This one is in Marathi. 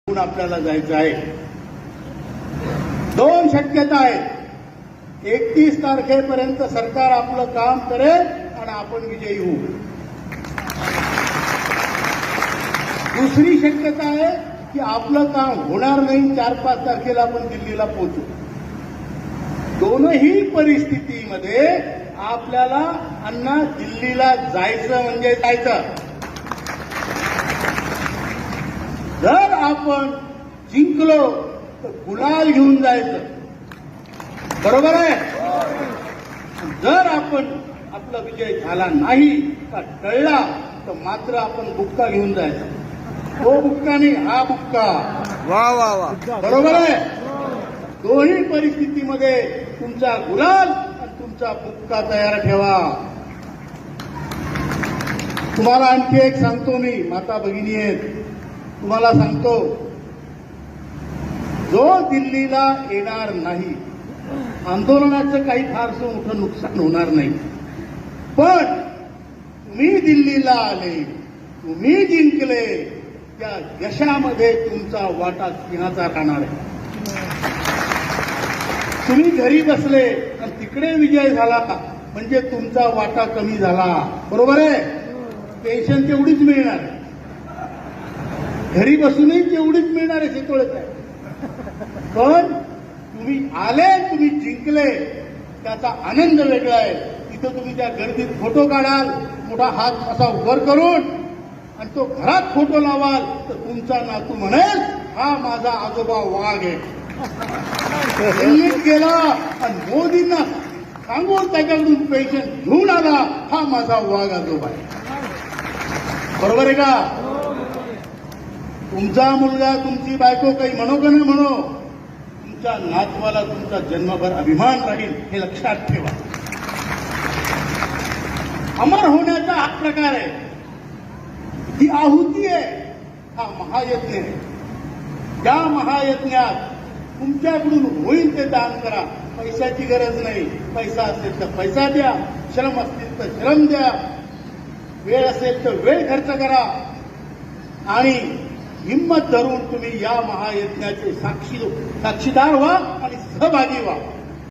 आपल्याला जायचं आहे. दोन शक्यता आहेत. 31 तारखेपर्यंत सरकार आपलं काम करेल आणि आपण विजयी होऊ. दुसरी शक्यता आहे की आपलं काम होणार नाही, 4-5 तारखेला आपण दिल्लीला पोहोचू. दोनही परिस्थितीमध्ये आपल्याला अण्णा दिल्लीला जायचं म्हणजे जायचं. जर आपण जिंकलो तर गुलाल घेऊन जायचं, बरोबर आहे. जर आपण आपला विजय झाला नाही का टळला तर मात्र आपण बुक्का घेऊन जायचा. तो बुक्का नाही, हा बुक्का. वा वा वा, बरोबर आहे. दोन्ही परिस्थितीमध्ये तुमचा गुलाल आणि तुमचा बुक्का तयार ठेवा. तुम्हाला आणखी एक सांगतो मी, माता भगिनी आहेत, तुम्हाला सांगतो, जो दिल्लीला येणार नाही, आंदोलनाचं काही फारसं मोठं नुकसान होणार नाही, पण तुम्ही दिल्लीला आले, तुम्ही जिंकले, त्या यशामध्ये तुमचा वाटा सिंहाचा राहणार आहे. तुम्ही घरी बसले आणि तिकडे विजय झाला म्हणजे तुमचा वाटा कमी झाला, बरोबर आहे. पेन्शन तेवढीच मिळणार आहे, घरी बसूनही तेवढीच मिळणार आहे, शेतोळेच आहे. पण तुम्ही आले, तुम्ही जिंकले, त्याचा आनंद वेगळा आहे. तिथं तुम्ही त्या गर्दीत फोटो काढाल, मोठा हात असा वर करून, आणि तो घरात फोटो लावाल तर तुमचा नातू म्हणेल, हा माझा आजोबा वाघ आहे. दिल्लीत गेला आणि मोदींना सांगून त्याच्याकडून पेन्शन घेऊन आला, हा माझा वाघ आजोबा आहे. बरोबर आहे का. तुमचा मुलगा, तुमची बायको काही म्हणो का नाही म्हणो, तुमच्या नातवाला तुमचा जन्मभर अभिमान राहील, हे लक्षात ठेवा. अमर होण्याचा हा प्रकार आहे, ही आहुती आहे, हा महायज्ञ आहे. त्या महायज्ञात तुमच्याकडून होईल ते दान करा. पैशाची गरज नाही, पैसा असेल तर पैसा द्या, श्रम असतील तर श्रम द्या, वेळ असेल तर वेळ खर्च करा, आणि हिंमत धरून तुम्ही या महायज्ञाचे साक्षीदार व्हा आणि सहभागी व्हा.